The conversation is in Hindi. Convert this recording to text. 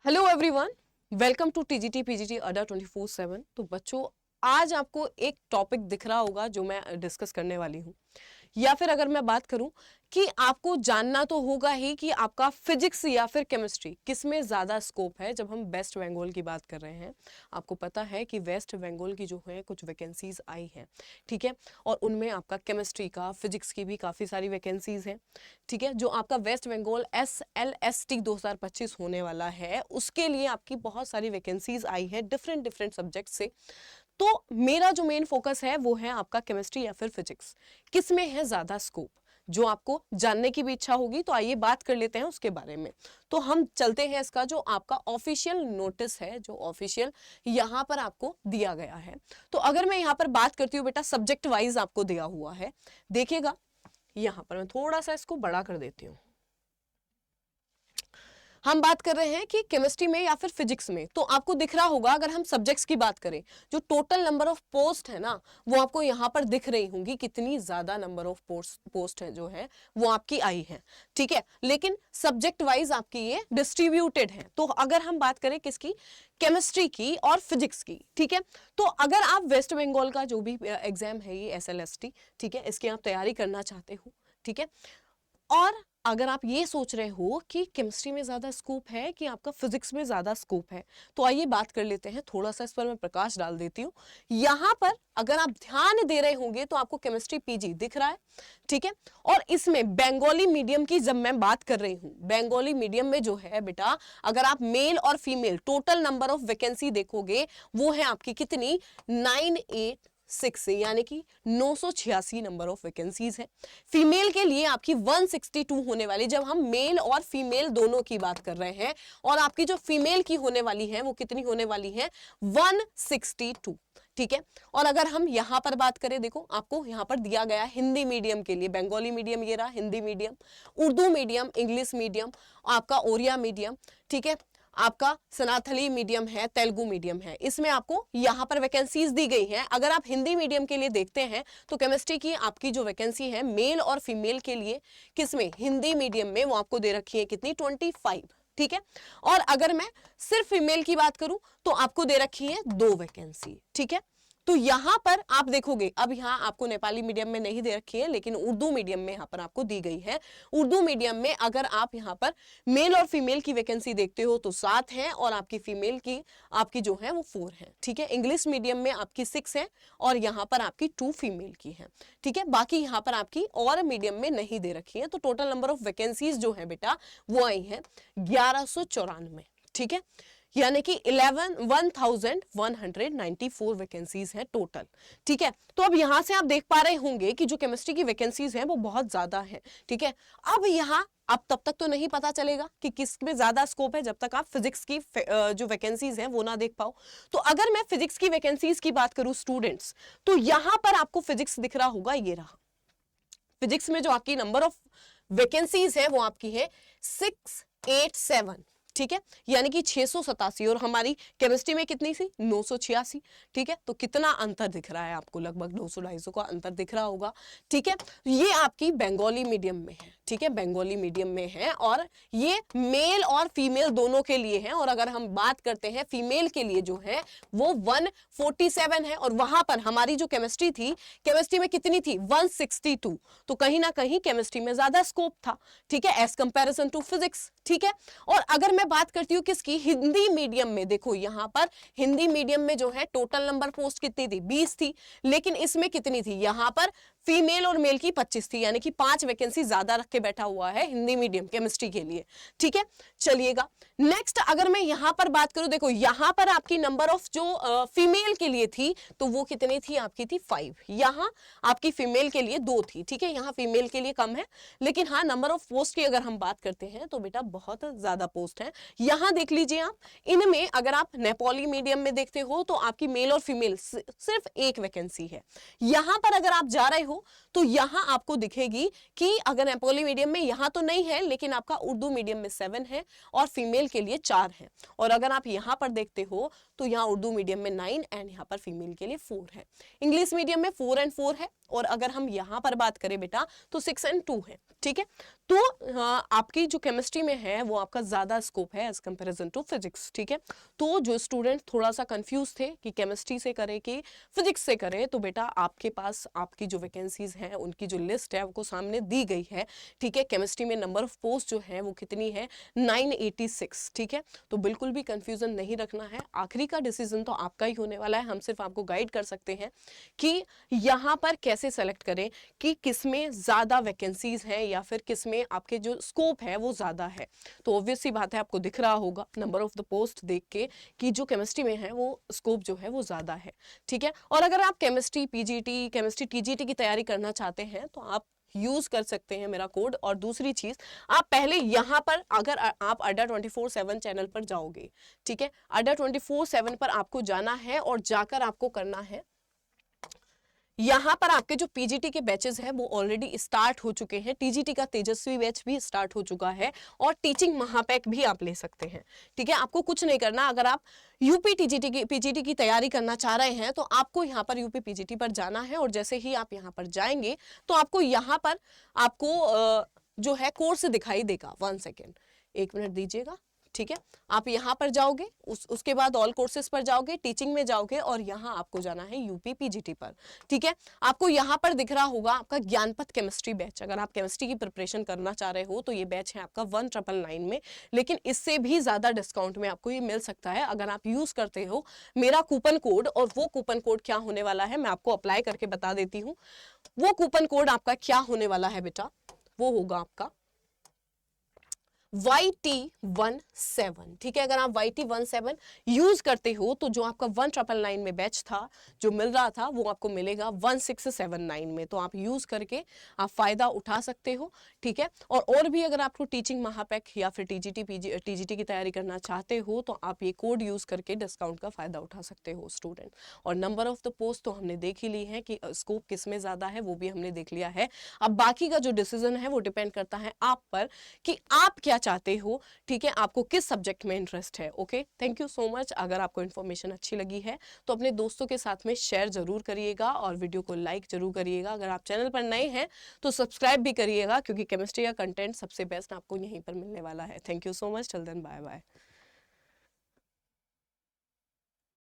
Hello everyone, welcome to TGT PGT Adda 24/7। तो बच्चों, आज आपको एक टॉपिक दिख रहा होगा जो मैं डिस्कस करने वाली हूँ, या फिर अगर मैं बात करूं कि आपको जानना तो होगा ही कि आपका फिजिक्स या फिर केमिस्ट्री किस में ज़्यादा स्कोप है। जब हम वेस्ट बंगाल की बात कर रहे हैं, आपको पता है कि वेस्ट बंगाल की जो है कुछ वैकेंसीज आई हैं, ठीक है, और उनमें आपका केमिस्ट्री का, फिजिक्स की भी काफ़ी सारी वैकेंसीज हैं, ठीक है। जो आपका वेस्ट बंगाल SLST 2025 होने वाला है, उसके लिए आपकी बहुत सारी वैकेंसीज आई है डिफरेंट डिफरेंट सब्जेक्ट से। तो मेरा जो मेन फोकस है वो है आपका केमिस्ट्री या फिर फिजिक्स, किस में है ज्यादा स्कोप, जो आपको जानने की भी इच्छा होगी। तो आइए बात कर लेते हैं उसके बारे में। तो हम चलते हैं इसका जो आपका ऑफिशियल नोटिस है, जो ऑफिशियल यहां पर आपको दिया गया है। तो अगर मैं यहां पर बात करती हूँ बेटा, सब्जेक्ट वाइज आपको दिया हुआ है, देखिएगा यहां पर मैं थोड़ा सा इसको बड़ा कर देती हूँ। हम बात कर रहे हैं कि केमिस्ट्री में या फिर फिजिक्स में, तो आपको दिख रहा होगा, अगर हम सब्जेक्ट्स की बात करें, जो टोटल नंबर ऑफ पोस्ट है ना, वो आपको यहां पर दिख रही होंगी, कितनी ज्यादा नंबर ऑफ पोस्ट है जो है वो आपकी आई है, ठीक है। लेकिन सब्जेक्ट वाइज आपकी ये डिस्ट्रीब्यूटेड है। तो अगर हम बात करें किसकी, केमिस्ट्री की और फिजिक्स की, ठीक है। तो अगर आप वेस्ट बंगाल का जो भी एग्जाम है ये SLST, ठीक है, इसकी आप तैयारी करना चाहते हो, ठीक है, और अगर आप ये सोच रहे हो कि केमिस्ट्री में ज्यादा स्कोप है कि आपका फिजिक्स में ज्यादा स्कोप है, तो आइए बात कर लेते हैं। थोड़ा सा इस पर मैं प्रकाश डाल देती हूँ। यहां पर अगर आप ध्यान दे रहे होंगे तो आपको केमिस्ट्री PG दिख रहा है, ठीक है। और इसमें बंगाली मीडियम की जब मैं बात कर रही हूं, बंगाली मीडियम में जो है बेटा, अगर आप मेल और female total number of vacancy देखोगे, वो है आपकी कितनी, 986, यानी कि 986 नंबर ऑफ वैकेंसीज है। फीमेल के लिए आपकी 162 होने वाली, जब हम मेल और फीमेल दोनों की बात कर रहे हैं, और आपकी जो फीमेल की होने वाली है वो कितनी होने वाली है, 162, ठीक है। और अगर हम यहां पर बात करें, देखो आपको यहां पर दिया गया हिंदी मीडियम के लिए, बंगाली मीडियम ये रहा Hindi medium, Urdu medium, English medium, आपका ओरिया मीडियम, ठीक है, आपका सनाथली मीडियम है, तेलुगु मीडियम है, इसमें आपको यहां पर वैकेंसीज दी गई हैं। अगर आप हिंदी मीडियम के लिए देखते हैं तो केमिस्ट्री की आपकी जो वैकेंसी है मेल और फीमेल के लिए, किसमें, हिंदी मीडियम में, वो आपको दे रखी है कितनी, 25, ठीक है। और अगर मैं सिर्फ फीमेल की बात करूं तो आपको दे रखी है 2 वैकेंसी, ठीक है। तो यहां पर आप देखोगे, अब यहां आपको नेपाली मीडियम में नहीं दे रखी है, लेकिन उर्दू मीडियम में यहां पर आपको दी गई है। उर्दू मीडियम में अगर आप यहां पर मेल और फीमेल की वैकेंसी देखते हो तो 7 है, और आपकी फीमेल की आपकी जो है वो 4 है, ठीक है। इंग्लिश मीडियम में आपकी 6 है, और यहां पर आपकी 2 फीमेल की है, ठीक है। बाकी यहां पर आपकी और मीडियम में नहीं दे रखी है। तो टोटल नंबर ऑफ वैकेंसीज जो है बेटा वो आई है 1194, ठीक है, यानी कि 1194 वैकेंसीज हैं टोटल, ठीक है। तो अब यहां से आप देख पा रहे होंगे कि जो केमिस्ट्री की वैकेंसीज हैं वो बहुत ज्यादा है, ठीक है। अब यहां अब तब तक तो नहीं पता चलेगा कि किस में ज्यादा स्कोप है, जब तक आप फिजिक्स की जो वैकेंसीज हैं वो ना देख पाओ। तो अगर मैं फिजिक्स की वैकेंसीज की बात करूं स्टूडेंट्स, तो यहां पर आपको फिजिक्स दिख रहा होगा, ये रहा। फिजिक्स में जो आपकी नंबर ऑफ वैकेंसीज है वो आपकी है 687, ठीक है, यानी कि 687, और हमारी केमिस्ट्री में कितनी सी, 986, ठीक है। तो कितना अंतर दिख रहा है आपको, लगभग 200-250 का अंतर दिख रहा होगा, ठीक है। ये आपकी बंगाली मीडियम में है, ठीक है, बंगाली मीडियम में है, और ये मेल और फीमेल दोनों के लिए है। और अगर हम बात करते हैं फीमेल के लिए जो है वो 147 है, और वहां पर हमारी जो केमिस्ट्री थी, केमिस्ट्री में कितनी थी, 162। तो कहीं ना कहीं केमिस्ट्री में ज्यादा स्कोप था, ठीक है, एज कंपैरिजन टू फिजिक्स, ठीक है। और अगर मैं बात करती हूं किसकी, हिंदी मीडियम में, देखो यहां पर हिंदी मीडियम में जो है टोटल नंबर पोस्ट कितनी थी, 20 थी, लेकिन इसमें कितनी थी, यहां पर फीमेल और मेल की 25 थी, यानी कि 5 वैकेंसी ज्यादा रख के बैठा हुआ है हिंदी मीडियम केमिस्ट्री के लिए, ठीक है। चलिएगा नेक्स्ट, अगर मैं यहां पर बात करूं, देखो यहां पर आपकी नंबर ऑफ जो फीमेल के लिए थी, तो वो कितनी थी, आपकी थी 5, यहां आपकी फीमेल के लिए 2 थी, ठीक है, यहां फीमेल के लिए कम है। लेकिन हाँ, नंबर ऑफ पोस्ट की अगर हम बात करते हैं तो बेटा बहुत ज्यादा पोस्ट है। यहां देख लीजिए आप, इनमें अगर आप नेपाली मीडियम में देखते हो तो आपकी मेल और फीमेल सिर्फ 1 वैकेंसी है। यहां पर अगर आप जा रहे हो तो यहाँ आपको दिखेगी कि अगर नेपोली मीडियम में यहाँ तो नहीं है, लेकिन आपका उर्दू मीडियम में 7 है और फीमेल के लिए 4 है। और अगर आप यहाँ पर देखते हो तो यहाँ उर्दू मीडियम में 9 एंड यहाँ पर फीमेल के लिए 4 है। इंग्लिश मीडियम में 4 एंड 4 है, और अगर हम यहाँ पर बात करें बेटा तो 6 एंड 2 है। ठीक है, तो आपकी जो केमिस्ट्री में है वो आपका ज्यादा स्कोप है एज कंपैरिजन टू फिजिक्स। ठीक है, तो जो स्टूडेंट थोड़ा सा कंफ्यूज थे कि केमिस्ट्री से करे कि फिजिक्स से करे, तो बेटा आपके पास आपकी जो वैकेंसीज हैं उनकी जो लिस्ट है वो सामने दी गई है। ठीक है, केमिस्ट्री में नंबर ऑफ पोस्ट जो है वो कितनी है, 986। ठीक है, तो बिल्कुल भी कंफ्यूजन नहीं रखना है, आखिरी का डिसीजन तो आपका ही होने वाला है। हम सिर्फ आपको गाइड कर सकते हैं कि यहाँ पर कैसे सेलेक्ट करें कि किसमें ज्यादा वैकेंसीज हैं या फिर किसमें आपके जो स्कोप है वो ज्यादा है। तो ऑब्वियस सी बात है, आपको दिख रहा होगा नंबर ऑफ द पोस्ट देख के कि जो केमिस्ट्री में है वो स्कोप जो है वो ज्यादा है। ठीक है, और अगर आप केमिस्ट्री पीजीटी, केमिस्ट्री टीजीटी की तैयारी करना चाहते हैं तो आप यूज कर सकते हैं मेरा कोड। और दूसरी चीज, आप पहले यहाँ पर अगर आप अड्डा 24/7 चैनल पर जाओगे, ठीक है, अड्डा 24/7 पर आपको जाना है और जाकर आपको करना है, यहाँ पर आपके जो पीजीटी के बैचेस हैं वो ऑलरेडी स्टार्ट हो चुके हैं। टीजीटी का तेजस्वी बैच भी स्टार्ट हो चुका है और टीचिंग महापैक भी आप ले सकते हैं। ठीक है, आपको कुछ नहीं करना, अगर आप यूपी टीजीटी की पीजीटी की तैयारी करना चाह रहे हैं तो आपको यहाँ पर यूपी पीजीटी पर जाना है, और जैसे ही आप यहाँ पर जाएंगे तो आपको यहाँ पर आपको जो है कोर्स दिखाई देगा। 1 सेकेंड, 1 मिनट दीजिएगा। ठीक है, आप यहाँ पर जाओगे, उसके बाद ऑल कोर्सेज पर जाओगे, टीचिंग में जाओगे और यहाँ आपको जाना है यूपी पीजीटी पर। ठीक है, आपको यहाँ पर दिख रहा होगा आपका ज्ञानपथ केमिस्ट्री बैच। अगर आप केमिस्ट्री की प्रिपरेशन करना चाह रहे हो तो ये बैच है आपका 1999 में, लेकिन इससे भी ज्यादा डिस्काउंट में आपको ये मिल सकता है अगर आप यूज करते हो मेरा कूपन कोड। और वो कूपन कोड क्या होने वाला है मैं आपको अप्लाई करके बता देती हूँ। वो कूपन कोड आपका क्या होने वाला है बेटा, वो होगा आपका YT17। ठीक है, अगर आप YT17 यूज करते हो तो जो आपका 1999 में बैच था जो मिल रहा था वो आपको मिलेगा 1679 में। तो आप यूज करके आप फायदा उठा सकते हो। ठीक है, और भी अगर आपको टीचिंग महापैक या फिर टीजीटी की तैयारी करना चाहते हो तो आप ये कोड यूज करके डिस्काउंट का फायदा उठा सकते हो स्टूडेंट। और नंबर ऑफ द पोस्ट तो हमने देख ही ली है कि स्कोप किस में ज्यादा है, वो भी हमने देख लिया है। अब बाकी का जो डिसीजन है वो डिपेंड करता है आप पर कि आप क्या चाहते हो। ठीक है, आपको किस सब्जेक्ट में इंटरेस्ट है। Okay, thank you so much. अगर आपको इन्फॉर्मेशन अच्छी लगी है तो अपने दोस्तों के साथ में शेयर जरूर करिएगा और वीडियो को लाइक जरूर करिएगा। अगर आप चैनल पर नए हैं तो सब्सक्राइब भी करिएगा, क्योंकि केमिस्ट्री का कंटेंट सबसे बेस्ट आपको यहीं पर मिलने वाला है। Thank you so much, till then bye bye.